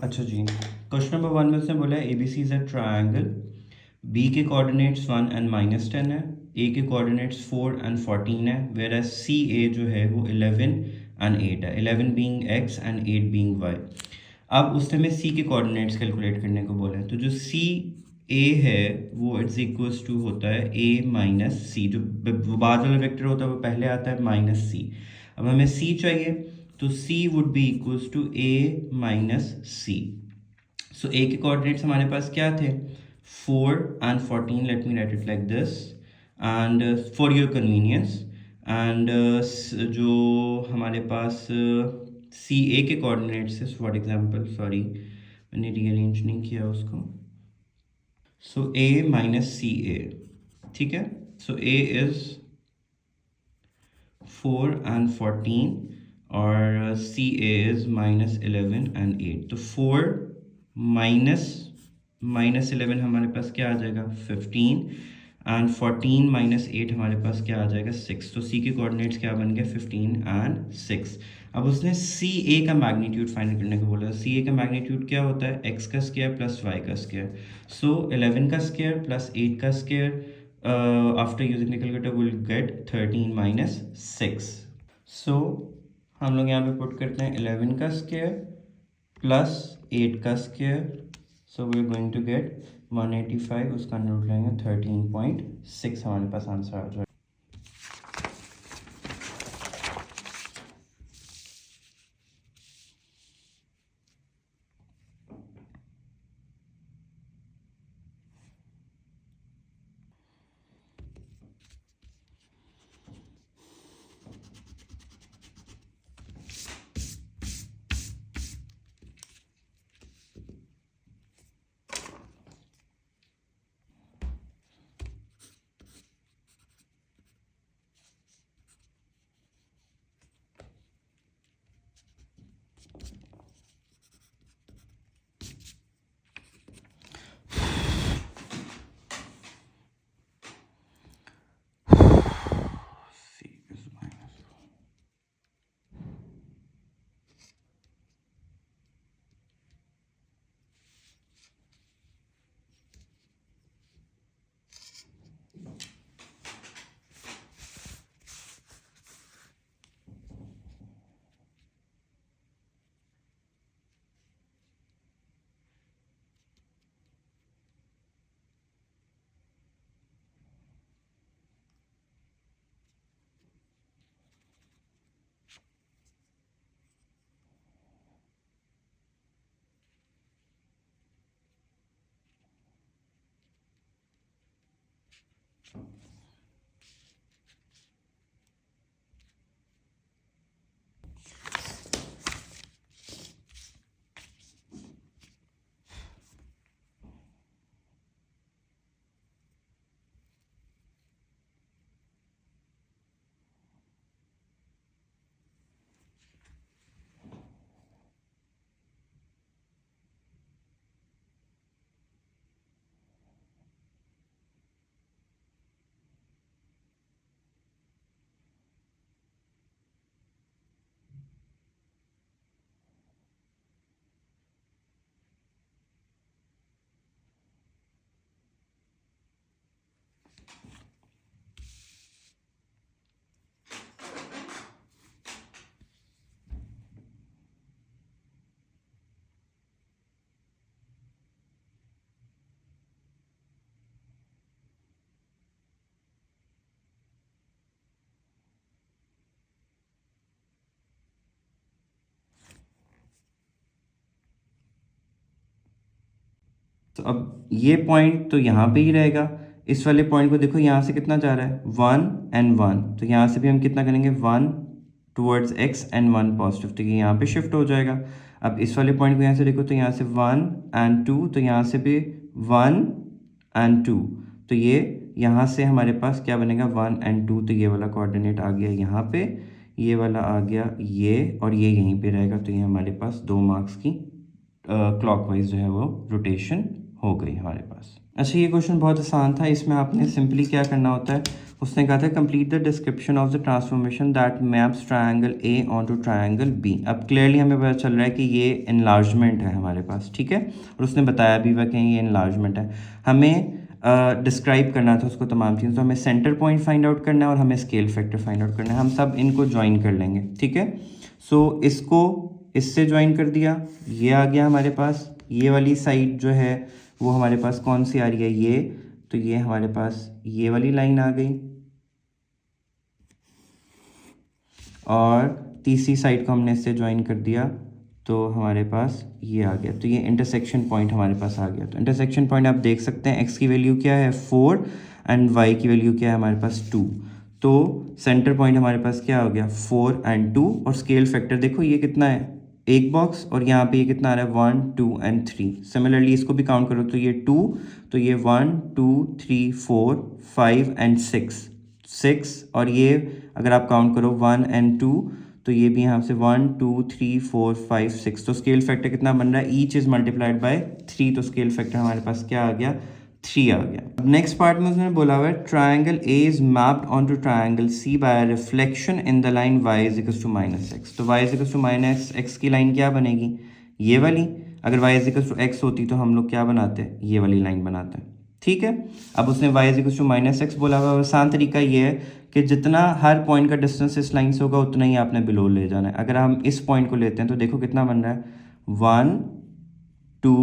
अच्छा जी, question number 1 में उसने बोला है A B C is a triangle, B के कोऑर्डिनेट्स 1 एंड -10 है, ए के कोऑर्डिनेट्स 4 एंड 14 है, वेयर एज सी ए जो है वो 11 एंड 8 है, 11 being X and 8 being Y. अब उसने हमें सी के कोऑर्डिनेट्स कैलकुलेट करने को बोला है, तो जो सी ए है वो इट्स इक्वल्स टू होता है ए माइनस सी, जो बाद वाला वेक्टर होता है वो पहले आता है माइनस सी। अब हमें सी चाहिए, तो C would be equals to A minus C. So A के कोऑर्डिनेट्स हमारे पास क्या थे, 4 and 14, let me write it like this and for your convenience. And जो हमारे पास सी ए के कोऑर्डिनेट्स है, फॉर एग्जांपल सॉरी मैंने रीअरेंज नहीं किया उसको, सो ए माइनस सी ए, ठीक है। सो ए इज 4 and 14 और सी ए इज -11 and 8। तो 4 माइनस -11 हमारे पास क्या आ जाएगा 15, एंड 14 -8 हमारे पास क्या आ जाएगा 6। तो सी के कोऑर्डिनेट्स क्या बन गए 15 एंड 6। अब उसने सी ए का मैग्नीट्यूड फाइंड करने को बोला। सी ए का मैग्नीट्यूड क्या होता है, एक्स का स्क्वायर प्लस वाई का स्क्वायर। सो 11 का स्क्वायर प्लस 8 का square, after using the calculator we'll get 13 minus 6। so हम लोग यहाँ पे पुट करते हैं 11 का स्क्वायर प्लस 8 का square, so we are going to get 185, उसका अंडर रूट लेंगे 13.6, हमारे पास आंसर आ जाएगा। तो अब ये पॉइंट तो यहाँ पे ही रहेगा, इस वाले पॉइंट को देखो यहाँ से कितना जा रहा है 1 and 1, तो यहाँ से भी हम कितना करेंगे 1 टूवर्ड्स एक्स एंड 1 पॉजिटिव, तो ये यहाँ पे शिफ्ट हो जाएगा। अब इस वाले पॉइंट को यहाँ से देखो, तो यहाँ से 1 and 2, तो यहाँ से भी 1 and 2, तो ये यहाँ से हमारे पास क्या बनेगा 1 and 2, तो ये वाला कोऑर्डिनेट आ गया यहाँ पे, ये वाला आ गया ये, और ये यहीं पे रहेगा। तो ये हमारे पास 2 मार्क्स की क्लॉकवाइज जो है वो रोटेशन हो गई हमारे पास। अच्छा, ये क्वेश्चन बहुत आसान था। इसमें आपने सिंपली क्या करना होता है, उसने कहा था complete the description of the transformation that maps triangle A on to triangle B. अब क्लियरली हमें पता चल रहा है कि ये इनलार्जमेंट है हमारे पास, ठीक है, और उसने बताया भी वह कहीं ये इनलार्जमेंट है। हमें डिस्क्राइब करना था उसको तमाम चीज़, तो हमें सेंटर पॉइंट फाइंड आउट करना है और हमें स्केल फैक्टर फाइंड आउट करना है। हम सब इनको ज्वाइन कर लेंगे, ठीक है। सो इसको इससे ज्वाइन कर दिया, ये आ गया हमारे पास। ये वाली साइड जो है वो हमारे पास कौन सी आ रही है, ये, तो ये हमारे पास ये वाली लाइन आ गई, और तीसरी साइड को हमने इससे ज्वाइन कर दिया तो हमारे पास ये आ गया। तो ये इंटरसेक्शन पॉइंट हमारे पास आ गया। तो इंटरसेक्शन पॉइंट आप देख सकते हैं, एक्स की वैल्यू क्या है 4 एंड वाई की वैल्यू क्या है हमारे पास 2। तो सेंटर पॉइंट हमारे पास क्या हो गया 4 एंड 2, और स्केल फैक्टर देखो ये कितना है, एक बॉक्स, और यहाँ पे ये कितना आ रहा है 1 2 एंड 3। सिमिलरली इसको भी काउंट करो तो ये 2, तो ये 1 2 3 4 5 एंड 6, और ये अगर आप काउंट करो 1 एंड 2, तो ये भी यहाँ से 1 2 3 4 5 6। तो स्केल फैक्टर कितना बन रहा है, ईच इज मल्टीप्लाइड बाय 3, तो स्केल फैक्टर हमारे पास क्या आ गया 3 आ गया। अब नेक्स्ट पार्ट में उसने बोला हुआ है triangle A is mapped onto triangle C by reflection in the line y is equals to minus x. तो y is equals to minus x की लाइन क्या बनेगी, ये वाली। अगर y is equals to x होती तो हम लोग क्या बनाते, ये वाली लाइन बनाते हैं, ठीक है। अब उसने Y is equals to minus X बोला हुआ है। आसान तरीका ये है कि जितना हर पॉइंट का डिस्टेंस इस लाइन से होगा उतना ही आपने बिलो ले जाना है। अगर हम इस पॉइंट को लेते हैं तो देखो कितना बन रहा है 1 2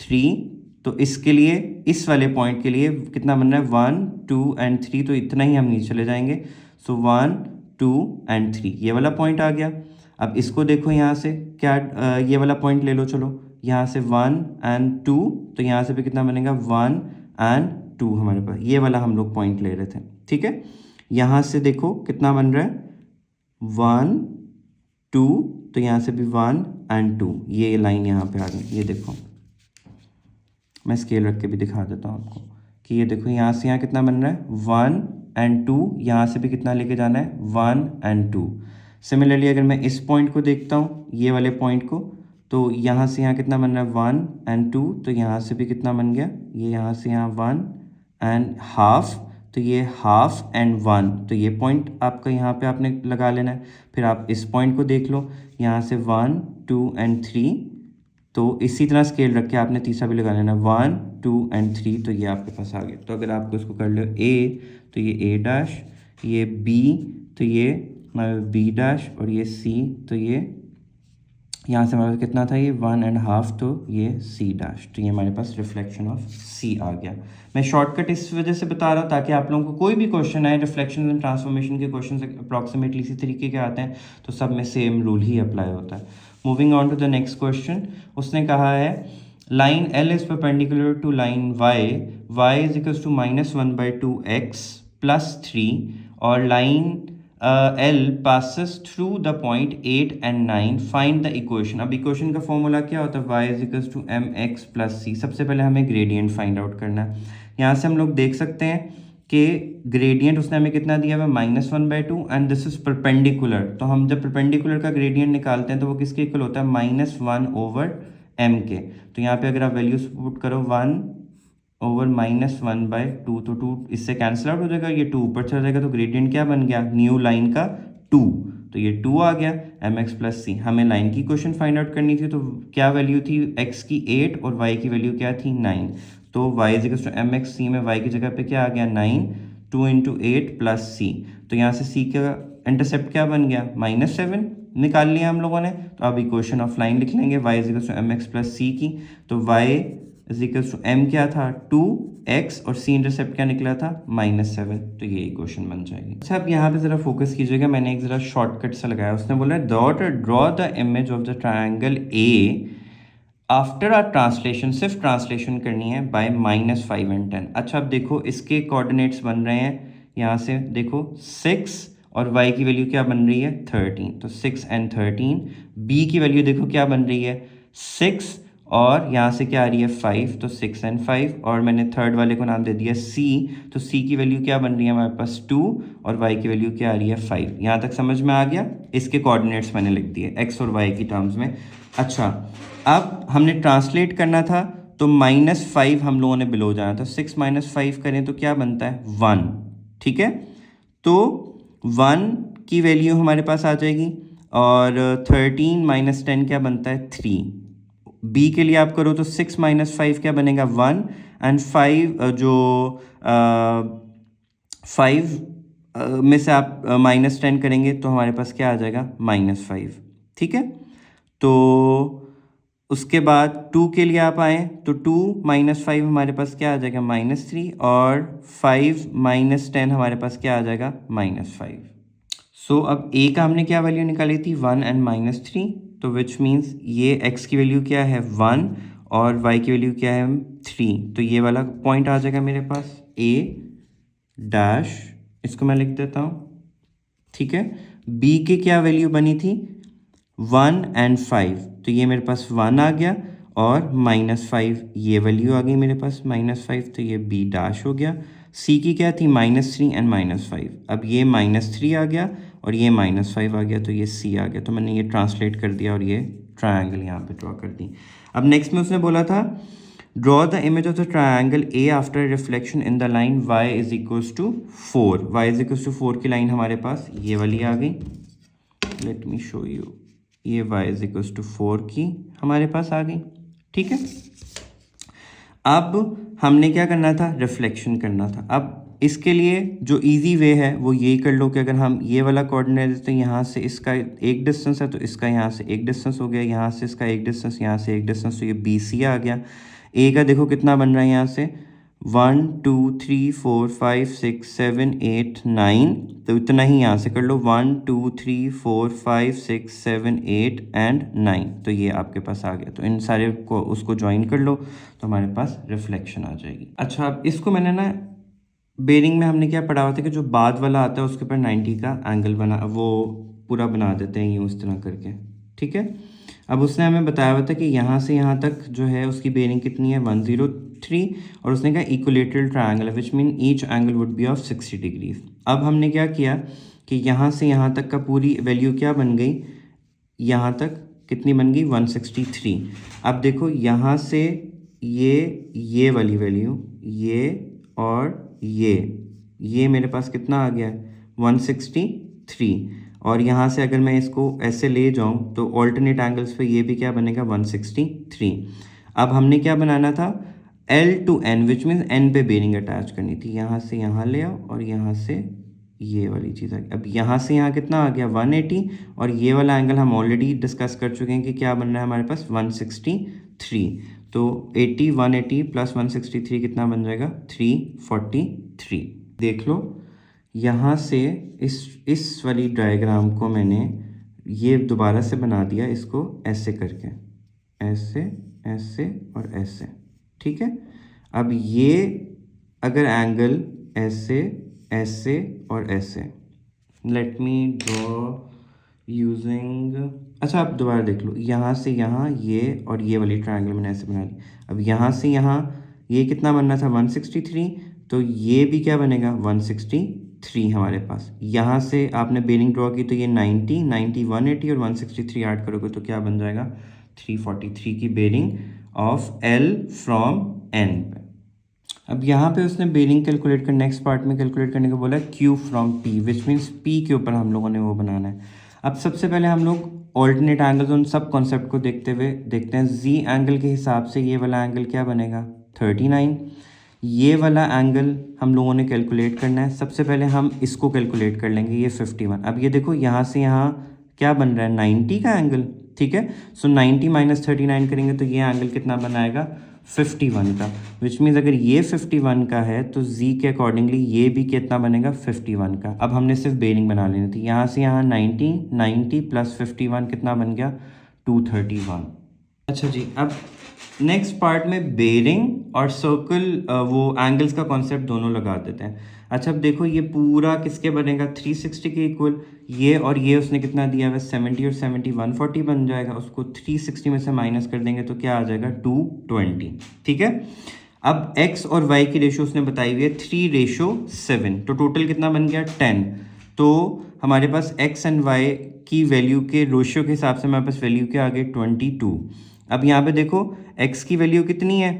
3, तो इसके लिए इस वाले पॉइंट के लिए कितना बन रहा है 1 2 एंड 3, तो इतना ही हम नीचे चले जाएंगे। सो 1 2 एंड 3 ये वाला पॉइंट आ गया। अब इसको देखो यहाँ से क्या ये वाला पॉइंट ले लो, चलो यहाँ से 1 एंड 2, तो यहाँ से भी कितना बनेगा 1 एंड 2 हमारे पास, ये वाला हम लोग पॉइंट ले रहे थे, ठीक है। यहाँ से देखो कितना बन रहा है 1 2, तो यहाँ से भी 1 एंड 2, ये लाइन यहाँ पे आ गई। ये देखो मैं स्केल रख के भी दिखा देता हूँ आपको कि ये देखो यहाँ से यहाँ कितना बन रहा है 1 एंड 2, यहाँ से भी कितना लेके जाना है 1 एंड 2। सिमिलरली अगर मैं इस पॉइंट को देखता हूँ, ये वाले पॉइंट को, तो यहाँ से यहाँ कितना बन रहा है 1 एंड 2, तो यहाँ से भी कितना बन गया, ये यहाँ से यहाँ 1 एंड हाफ, तो ये हाफ एंड 1, तो ये पॉइंट आपका यहाँ पे आपने लगा लेना है। फिर आप इस पॉइंट को देख लो, यहाँ से 1 2 एंड 3, तो इसी तरह स्केल रख के आपने तीसरा भी लगा लेना 1 2 एंड 3, तो ये आपके पास आ गया। तो अगर आपको इसको कर लो ए, तो ये ए डैश, ये बी, तो ये बी डैश, और ये सी, तो ये यहाँ से हमारे पास कितना था ये 1 एंड हाफ, तो ये सी डैश, तो ये हमारे पास रिफ्लेक्शन ऑफ सी आ गया। मैं शॉर्टकट इस वजह से बता रहा हूँ ताकि आप लोगों को कोई भी क्वेश्चन आए रिफ्लेक्शन एंड ट्रांसफॉर्मेशन के क्वेश्चन अप्रॉक्सीमेटली इसी तरीके के आते हैं, तो सब में सेम रूल ही अप्लाई होता है। Moving on to the next question, उसने कहा है line L is perpendicular to line Y, Y is equals to -1/2x + 3, और line L passes through the point 8 and 9, find the equation। अब equation का formula क्या होता है, y is equals to mx + c। सबसे पहले हमें ग्रेडियंट फाइंड आउट करना है। यहाँ से हम लोग देख सकते हैं कि ग्रेडियंट उसने हमें कितना दिया हुआ है -1/2, एंड दिस इज परपेंडिकुलर। तो हम जब परपेंडिकुलर का ग्रेडियंट निकालते हैं तो वो किसके इक्वल होता है -1/m के। तो यहाँ पे अगर आप वैल्यूज पुट करो 1/-1/2, तो 2 इससे कैंसिल आउट हो जाएगा, ये 2 ऊपर चला जाएगा, तो ग्रेडियंट क्या बन गया न्यू लाइन का 2, तो ये 2 आ गया mx + c। हमें लाइन की इक्वेशन फाइंड आउट करनी थी, तो क्या वैल्यू थी x की 8 और y की वैल्यू क्या थी 9, तो y is equal to mx c में y की जगह पे क्या आ गया 9, 2 × 8 + c, तो यहाँ से c का इंटरसेप्ट क्या बन गया -7 निकाल लिया हम लोगों ने। तो अब इक्वेशन ऑफ लाइन लिख लेंगे y is equal to mx + c की, तो y is equals to m क्या था 2x, और c इंटरसेप्ट क्या निकला था -7, तो ये इक्वेशन बन जाएगी। अच्छा, अब यहाँ पे ज़रा फोकस कीजिएगा, मैंने एक ज़रा शॉर्टकट सा लगाया। उसने बोला draw the image of the triangle A after R translation, सिर्फ ट्रांसलेशन करनी है बाय -5 एंड 10। अच्छा, अब देखो इसके कोऑर्डिनेट्स बन रहे हैं, यहाँ से देखो 6 और y की वैल्यू क्या बन रही है 13, तो 6 एंड 13। b की वैल्यू देखो क्या बन रही है 6, और यहाँ से क्या आ रही है 5, तो 6 एंड 5, और मैंने थर्ड वाले को नाम दे दिया c, तो c की वैल्यू क्या बन रही है हमारे पास 2, और y की वैल्यू क्या आ रही है 5। यहाँ तक समझ में आ गया। इसके कोऑर्डिनेट्स मैंने लिख दिए x और y की टर्म्स में। अच्छा, अब हमने ट्रांसलेट करना था, तो -5 हम लोगों ने बिलो जाना था। 6 - 5 करें तो क्या बनता है 1, ठीक है। तो 1 की वैल्यू हमारे पास आ जाएगी और 13 - 10 क्या बनता है 3। बी के लिए आप करो तो 6 - 5 क्या बनेगा 1 एंड 5 जो 5 में से आप -10 करेंगे तो हमारे पास क्या आ जाएगा -5, ठीक है। तो उसके बाद 2 के लिए आप आएँ तो 2 - 5 हमारे पास क्या आ जाएगा -3 और 5 - 10 हमारे पास क्या आ जाएगा -5। सो अब a का हमने क्या वैल्यू निकाली थी 1 एंड -3, तो विच मीन्स ये x की वैल्यू क्या है 1 और y की वैल्यू क्या है 3, तो ये वाला पॉइंट आ जाएगा मेरे पास a डैश, इसको मैं लिख देता हूँ, ठीक है। b के क्या वैल्यू बनी थी 1 एंड 5, तो ये मेरे पास 1 आ गया और -5 ये वैल्यू आ गई मेरे पास -5, तो ये b डैश हो गया। c की क्या थी -3 एंड -5, अब ये -3 आ गया और ये -5 आ गया, तो ये c आ गया। तो मैंने ये ट्रांसलेट कर दिया और ये ट्रायंगल यहाँ पे ड्रॉ कर दी। अब नेक्स्ट में उसने बोला था draw the image of the triangle a after reflection in the line y is equals to 4। y is equals to 4 की लाइन हमारे पास ये वाली आ गई। लेट मी शो यू, ये y इज इक्वल्स टू 4 की हमारे पास आ गई, ठीक है। अब हमने क्या करना था रिफ्लेक्शन करना था। अब इसके लिए जो इजी वे है वो यही कर लो कि अगर हम ये वाला कोऑर्डिनेट देते हैं, यहाँ से इसका एक डिस्टेंस है तो इसका यहाँ से एक डिस्टेंस हो गया, यहाँ से इसका एक डिस्टेंस, यहाँ से एक डिस्टेंस, तो ये BC आ गया। ए का देखो कितना बन रहा है यहाँ से 1 2 3 4 5 6 7 8 9, तो इतना ही यहाँ से कर लो 1 2 3 4 5 6 7 8 एंड 9, तो ये आपके पास आ गया। तो इन सारे को उसको ज्वाइन कर लो तो हमारे पास रिफ्लेक्शन आ जाएगी। अच्छा, अब इसको मैंने ना बेरिंग में हमने क्या पढ़ा हुआ था कि जो बाद वाला आता है उसके ऊपर 90 का एंगल बना, वो पूरा बना देते हैं यूँ इस तरह करके, ठीक है। अब उसने हमें बताया हुआ था कि यहाँ से यहाँ तक जो है उसकी बेरिंग कितनी है 103, और उसने कहा equilateral triangle which mean each angle would be of 60 degrees. अब हमने क्या किया कि यहाँ से यहाँ तक का पूरी वैल्यू क्या बन गई, यहाँ तक कितनी बन गई 163। अब देखो यहाँ से ये वाली वैल्यू, ये और ये मेरे पास कितना आ गया 163, और यहाँ से अगर मैं इसको ऐसे ले जाऊँ तो ऑल्टरनेट एंगल्स पे ये भी क्या बनेगा 163। अब हमने क्या बनाना था L to N which means N पे बेरिंग अटैच करनी थी। यहाँ से यहाँ ले आओ और यहाँ से ये वाली चीज़ आ गई। अब यहाँ से यहाँ कितना आ गया 180, और ये वाला एंगल हम ऑलरेडी डिस्कस कर चुके हैं कि क्या बन रहा है हमारे पास 163, तो 80 180 प्लस 163 कितना बन जाएगा 343। देख लो यहाँ से इस वाली डायग्राम को मैंने ये दोबारा से बना दिया, इसको ऐसे करके, ऐसे ऐसे और ऐसे, ठीक है। अब ये अगर एंगल ऐसे ऐसे और ऐसे, लेट मी ड्रॉ यूजिंग, अच्छा आप दोबारा देख लो, यहाँ से यहाँ ये और ये वाली ट्रायंगल मैंने ऐसे बना ली। अब यहाँ से यहाँ ये कितना बनना था 163, तो ये भी क्या बनेगा 163 हमारे पास। यहाँ से आपने बेरिंग ड्रॉ की तो ये 90 90 180 और 163 ऐड करोगे तो क्या बन जाएगा 343 की bearing of L from N पे। अब यहाँ पे उसने बेरिंग कैलकुलेट कर नेक्स्ट पार्ट में कैलकुलेट करने को बोला Q from P which means P के ऊपर हम लोगों ने वो बनाना है। अब सबसे पहले हम लोग ऑल्टरनेट एंगल्स उन सब कॉन्सेप्ट को देखते हुए देखते हैं। Z एंगल के हिसाब से ये वाला एंगल क्या बनेगा 39, ये वाला एंगल हम लोगों ने कैलकुलेट करना है। सबसे पहले हम इसको कैलकुलेट कर लेंगे, ये 51। अब ये देखो यहाँ से यहाँ क्या बन रहा है 90 का एंगल, ठीक है। सो 90 - 39 करेंगे तो ये एंगल कितना बनाएगा 51 का, विच मीन्स अगर ये 51 का है तो Z के अकॉर्डिंगली ये भी कितना बनेगा 51 का। अब हमने सिर्फ बेरिंग बना लेनी थी। यहाँ से यहाँ 90 प्लस 51 कितना बन गया 231। अच्छा जी, अब नेक्स्ट पार्ट में बेरिंग और सर्कल वो एंगल्स का कॉन्सेप्ट दोनों लगा देते हैं। अच्छा अब देखो ये पूरा किसके बनेगा 360 के इक्वल, ये और ये उसने कितना दिया है 70 और 70 140 बन जाएगा। उसको 360 में से माइनस कर देंगे तो क्या आ जाएगा 220, ठीक है। अब x और y की रेशो उसने बताई हुई है 3:7, तो टोटल कितना बन गया 10। तो हमारे पास x एंड y की वैल्यू के रेशियो के हिसाब से हमारे पास वैल्यू क्या आ गई 22। अब यहाँ पे देखो x की वैल्यू कितनी है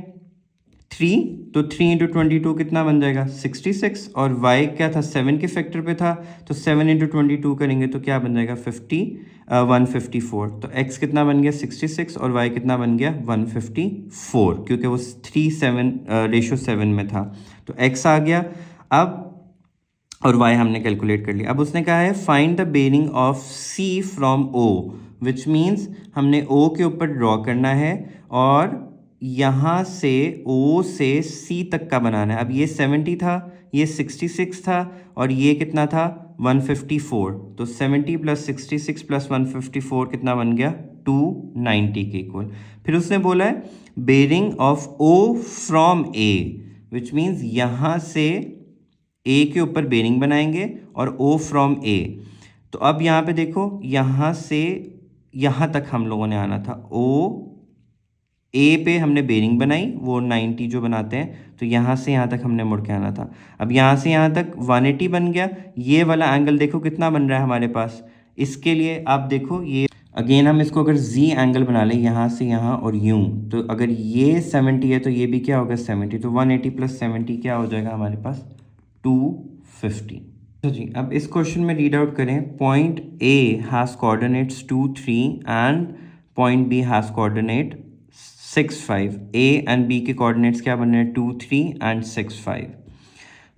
3, तो 3 इंटू 22 कितना बन जाएगा 66, और y क्या था 7 के फैक्टर पे था, तो 7 इंटू 22 करेंगे तो क्या बन जाएगा 154। तो x कितना बन गया 66 और y कितना बन गया 154, क्योंकि वो 3:7 में था, तो x आ गया। अब और y हमने कैलकुलेट कर लिया। अब उसने कहा है find the bearing of c from o, which means हमने o के ऊपर ड्रॉ करना है और यहाँ से o से c तक का बनाना है। अब ये 70 था, ये 66 था और ये कितना था 154, तो 70 प्लस 66 प्लस 154 कितना बन गया 290 के इक्वल। फिर उसने बोला है bearing of o from a, which means यहाँ से ए के ऊपर बेरिंग बनाएंगे और ओ फ्रॉम ए। तो अब यहाँ पे देखो यहाँ से यहाँ तक हम लोगों ने आना था, ओ ए पे हमने बेरिंग बनाई वो 90 जो बनाते हैं, तो यहाँ से यहाँ तक हमने मुड़ के आना था। अब यहाँ से यहाँ तक 180 बन गया। ये वाला एंगल देखो कितना बन रहा है हमारे पास। इसके लिए आप देखो ये अगेन हम इसको अगर जी एंगल बना लें यहाँ से यहाँ और यूं, तो अगर ये 70 है तो ये भी क्या होगा 70, तो 180 प्लस 70 क्या हो जाएगा हमारे पास 250। तो जी अब इस क्वेश्चन में रीड आउट करें, point A has coordinates 2 3 and point B has coordinate 6 5। A and B के कोऑर्डिनेट्स क्या बन रहे हैं 2 3 and 6 5।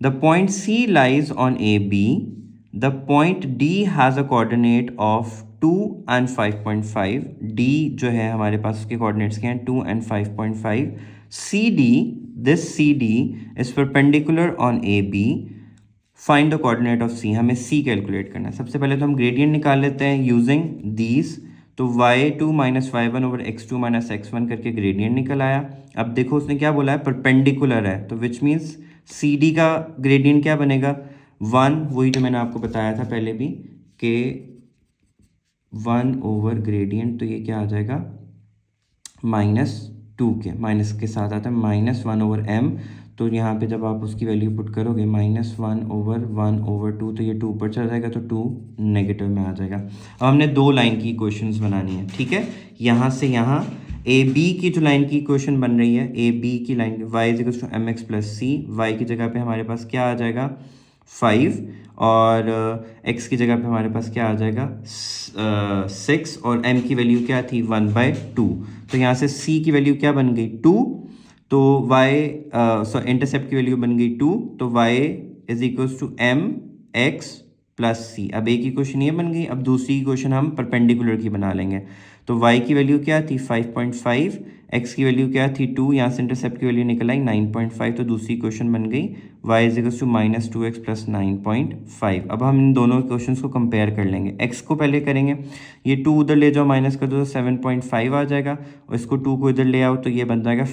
The point C lies on A B. The point D has a coordinate of 2 and 5.5। D जो है हमारे पास उसके कोऑर्डिनेट्स क्या हैं 2 and 5.5। C D, this C D is perpendicular on A B. Find the coordinate of C, हमें C calculate करना है। सबसे पहले तो हम ग्रेडियंट निकाल लेते हैं यूजिंग दीज। तो y2 minus y1 over x2 minus x1 करके ग्रेडियंट निकल आया। अब देखो उसने क्या बोला है परपेंडिकुलर है, तो विच मीन्स सी डी का ग्रेडियंट क्या बनेगा 1, वही जो मैंने आपको बताया था पहले भी कि 1 ओवर ग्रेडियंट, तो ये क्या आ जाएगा -2 के, माइनस के साथ आता है -1 ओवर m। तो यहाँ पे जब आप उसकी वैल्यू पुट करोगे -1 ओवर 1 ओवर 2, तो ये 2 ऊपर चला जाएगा तो 2 नेगेटिव में आ जाएगा। अब हमने 2 लाइन की इक्वेशंस बनानी है, ठीक है। यहाँ से यहाँ ए बी की जो लाइन की इक्वेशन बन रही है, ए बी की line y is to M x plus C, Y की जगह पे हमारे पास क्या आ जाएगा 5 और x की जगह पे हमारे पास क्या आ जाएगा 6 और m की वैल्यू क्या थी 1/2। तो यहाँ से c की वैल्यू क्या बन गई 2, तो y इंटरसेप्ट की वैल्यू बन गई 2, तो y is equals to M x plus C. अब एक इक्वेशन ये बन गई। अब दूसरी इक्वेशन हम परपेंडिकुलर की बना लेंगे। तो y की वैल्यू क्या थी 5.5, x की वैल्यू क्या थी 2, यहाँ से इंटरसेप्ट की वैल्यू निकल आई 9.5, तो दूसरी इक्वेशन बन गई y is equals to -2x plus 9.5। अब हम इन दोनों इक्वेशंस को कंपेयर कर लेंगे। x को पहले करेंगे, ये 2 उधर ले जाओ माइनस कर दो तो 7.5 आ जाएगा, और इसको 2 को इधर ले आओ तो ये बन जाएगा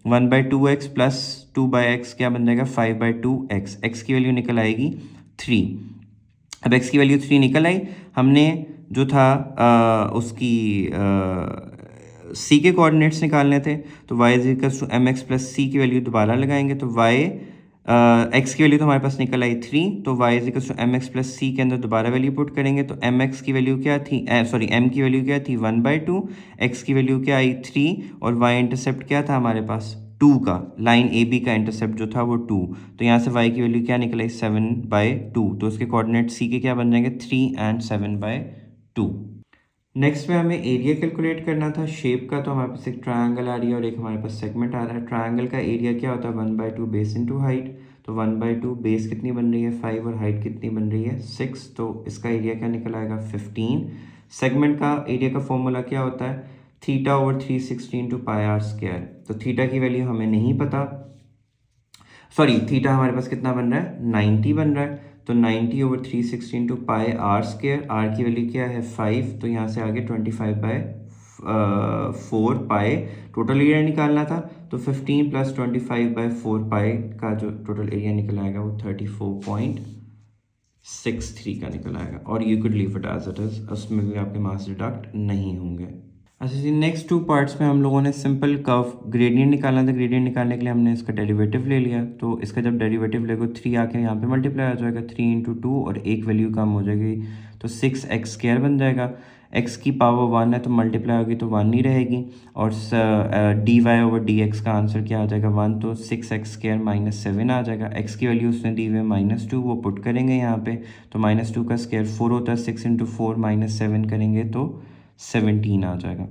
1/2x प्लस 2/x क्या बन जाएगा 5/2x। x की वैल्यू निकल आएगी 3। अब x की वैल्यू 3 निकल आई। हमने जो था उसकी c के कोऑर्डिनेट्स निकालने थे, तो y is equals to M x plus C की वैल्यू दोबारा लगाएंगे, तो y x की वैल्यू तो हमारे पास निकल आई 3, तो y is equals to M x plus C के अंदर दोबारा वैल्यू पुट करेंगे, तो एम एक्स की वैल्यू क्या थी m की वैल्यू क्या थी 1/2, x की वैल्यू क्या आई 3 और y इंटरसेप्ट क्या था हमारे पास 2 का, लाइन ए बी का इंटरसेप्ट जो था वो 2, तो यहाँ से y की वैल्यू क्या निकल आई 7/2, तो उसके कोऑर्डिनेट c के क्या बन जाएंगे 3 एंड 7/2। नेक्स्ट में हमें एरिया कैलकुलेट करना था शेप का। तो हमारे पास एक ट्रायंगल आ रही है और एक हमारे पास सेगमेंट आ रहा है। ट्रायंगल का एरिया क्या होता है 1/2 बेस इनटू हाइट, तो 1/2 बेस कितनी बन रही है 5 और हाइट कितनी बन रही है 6, तो इसका एरिया क्या निकल आएगा 15। सेगमेंट का एरिया का फॉर्मूला क्या होता है theta over 360 into pi R square. तो थीटा की वैल्यू हमें नहीं पता, सॉरी थीटा हमारे पास कितना बन रहा है 90 बन रहा है, तो 90 over 360 into pi R square, R की वैल्यू क्या है 5, तो यहाँ से आगे 25/4 पाई टोटल एरिया निकालना था, तो 15 प्लस 25/4 पाई का जो टोटल एरिया निकल आएगा वो 34.63 का निकल आएगा। और you could leave it as it is, उसमें भी आपके मार्क्स डिडक्ट नहीं होंगे। अच्छा जी, नेक्स्ट 2 पार्ट्स में हम लोगों ने सिंपल कर्व ग्रेडियंट निकालना था। ग्रेडियंट निकालने के लिए हमने इसका डेरिवेटिव ले लिया, तो इसका जब डेरिवेटिव लेगा 3 आके यहाँ पे मल्टीप्लाई हो जाएगा 3 × 2 और एक वैल्यू कम हो जाएगी, तो 6x² बन जाएगा। एक्स की पावर 1 है तो मल्टीप्लाई होगी तो 1 ही रहेगी, और D Y over D X का आंसर क्या आ जाएगा 1, तो 6x² -7 आ जाएगा। एक्स की वैल्यू उसने दी हुई है -2, वो पुट करेंगे यहाँ पे, तो -2 का स्क्वायर 4 होता है, 6 × 4 -7 करेंगे तो 17 आ जाएगा।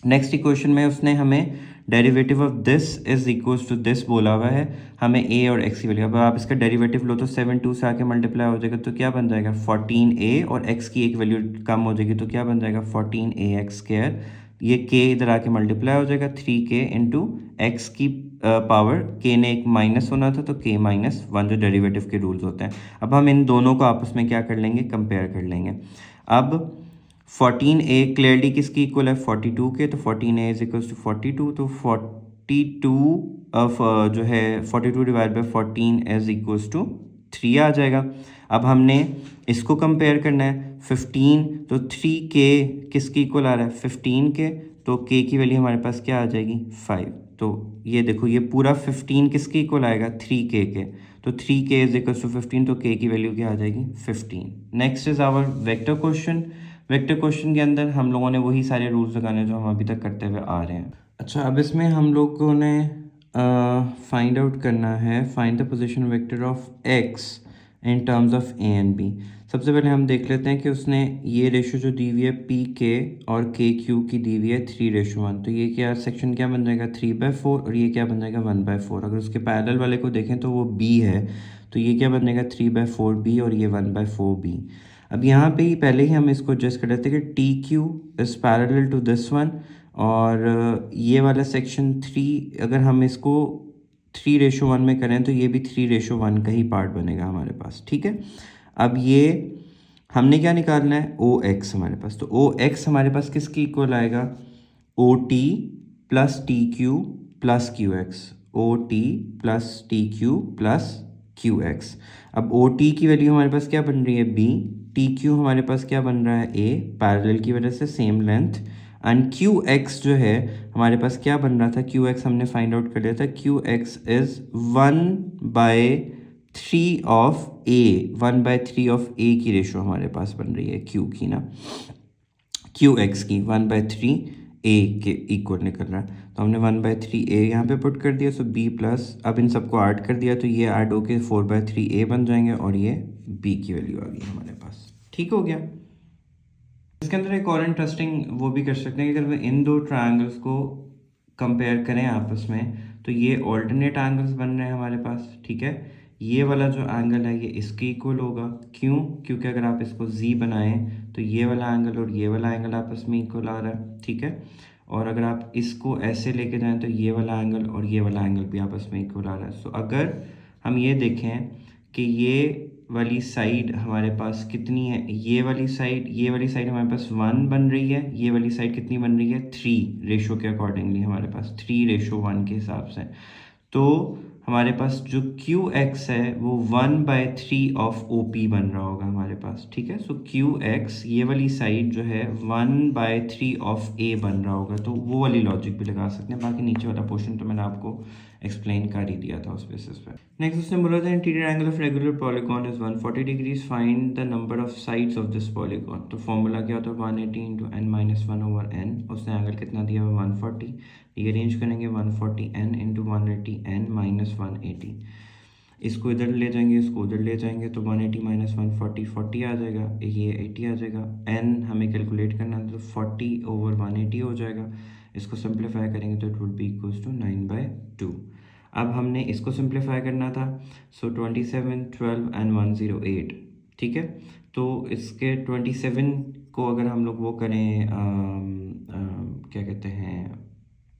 नेक्स्ट इक्वेशन में उसने हमें derivative of this is equals to this बोला हुआ है, हमें ए और एक्स की वैल्यू, अब आप इसका डेरिवेटिव लो तो 7 2 से आके मल्टीप्लाई हो जाएगा तो क्या बन जाएगा 14a, और x की एक वैल्यू कम हो जाएगी तो क्या बन जाएगा 14ax², ये k इधर आके मल्टीप्लाई हो जाएगा 3k इंटू एक्स की पावर, k ने एक माइनस होना था तो k -1 जो डेरिवेटिव के रूल्स होते हैं। अब हम इन दोनों को आपस में क्या कर लेंगे, कंपेयर कर लेंगे। अब 14a क्लियरली किसकी इक्वल है 42 के, तो 14a इज इक्वल टू 42, तो 42 ऑफ जो है 42 divide by 14 is equals to 3 आ जाएगा। अब हमने इसको कंपेयर करना है 15, तो 3k किसकी इक्वल आ रहा है 15 के, तो k की वैल्यू हमारे पास क्या आ जाएगी 5, तो ये देखो ये पूरा 15 किसकी इक्वल आएगा 3k के, तो 3k इज इक्वल टू 15, तो k की वैल्यू क्या आ जाएगी 15। Next is our vector question. Vector question के अंदर हम लोगों ने वही सारे रूल्स लगाने जो हम अभी तक करते हुए आ रहे हैं। अच्छा, अब इसमें हम लोगों ने फाइंड आउट करना है, find the position vector of x in terms of a and b। सबसे पहले हम देख लेते हैं कि उसने ये रेशो जो दी हुई है पी के और के क्यू की दी हुई है 3:1, तो ये क्या सेक्शन क्या बन जाएगा 3/4, और ये क्या बन जाएगा 1/4। अगर उसके पैरेलल वाले को देखें तो वो b है, तो ये क्या बन जाएगा 3/4b और ये 1/4b। अब यहाँ पे ही पहले ही हम इसको एडजस्ट कर लेते हैं कि T Q is parallel to this one, और ये वाला सेक्शन 3 अगर हम इसको 3:1 में करें तो ये भी 3:1 का ही पार्ट बनेगा हमारे पास, ठीक है। अब ये हमने क्या निकालना है ओ एक्स हमारे पास, तो ओ एक्स हमारे पास किसकी इक्वल आएगा O T plus T Q plus Q X, O T plus T Q plus Q X. अब ओ टी की वैल्यू हमारे पास क्या बन रही है बी, टी क्यू हमारे पास क्या बन रहा है ए, पैरेलल की वजह से same length, and Q X जो है हमारे पास क्या बन रहा था, क्यू एक्स हमने फाइंड आउट कर लिया था, Q X is 1/3 of A, 1/3 of A की रेशो हमारे पास बन रही है क्यू की ना, क्यू एक्स की 1/3 ए के इक्वल निकल रहा है, तो हमने 1/3 ए यहाँ पे पुट कर दिया, सो बी प्लस, अब इन सबको ऐड कर दिया तो ये ऐड होके 4/3 ए बन जाएंगे, और ये बी की वैल्यू आ गई हमारे पास, ठीक हो गया। इसके अंदर एक और इंटरेस्टिंग वो भी कर सकते हैं कि अगर इन दो ट्रायंगल्स को कंपेयर करें आपस में, तो ये ऑल्टरनेट एंगल्स बन रहे हैं हमारे पास, ठीक है। ये वाला जो एंगल है ये इसके इक्वल होगा, क्यों, क्योंकि अगर आप इसको z बनाएं तो ये वाला एंगल और ये वाला एंगल आपस में इक्वल आ रहा है, ठीक है। और अगर आप इसको ऐसे लेके जाएं तो ये वाला एंगल और ये वाला एंगल भी आपस में इक्वल आ रहा है। सो अगर हम ये देखें कि ये वाली साइड हमारे पास कितनी है, ये वाली साइड हमारे पास 1 बन रही है, ये वाली साइड कितनी बन रही है 3 रेशो के अकॉर्डिंगली हमारे पास 3:1 के हिसाब से, तो हमारे पास जो क्यू एक्स है वो 1/3 ऑफ ओ पी बन रहा होगा हमारे पास, ठीक है। सो क्यू एक्स ये वाली साइड जो है 1/3 ऑफ ए बन रहा होगा, तो वो वाली लॉजिक भी लगा सकते हैं। बाकी नीचे वाला पोर्शन तो मैंने आपको एक्सप्लेन कर ही दिया था उस बेसिस पे। नेक्स्ट उसने बोला था interior angle of regular polygon is 140 degrees, find the number of sides of this polygon. तो फॉर्मूला क्या होता है 180 × n-1/n, उसने एंगल कितना दिया हुआ 140, ये अरेंज करेंगे 140n × 180n - 180, इसको इधर ले जाएंगे इसको उधर ले जाएंगे तो 180 - 140 40 आ जाएगा, ये 80 आ जाएगा। n हमें कैलकुलेट करना है तो 40/180 हो जाएगा, इसको सिंप्लीफाई करेंगे तो it would be equals to 9/2। अब हमने इसको सिंप्लीफाई करना था, सो 27 12 एंड 108, ठीक है। तो इसके 27 को अगर हम लोग वो करें क्या कहते हैं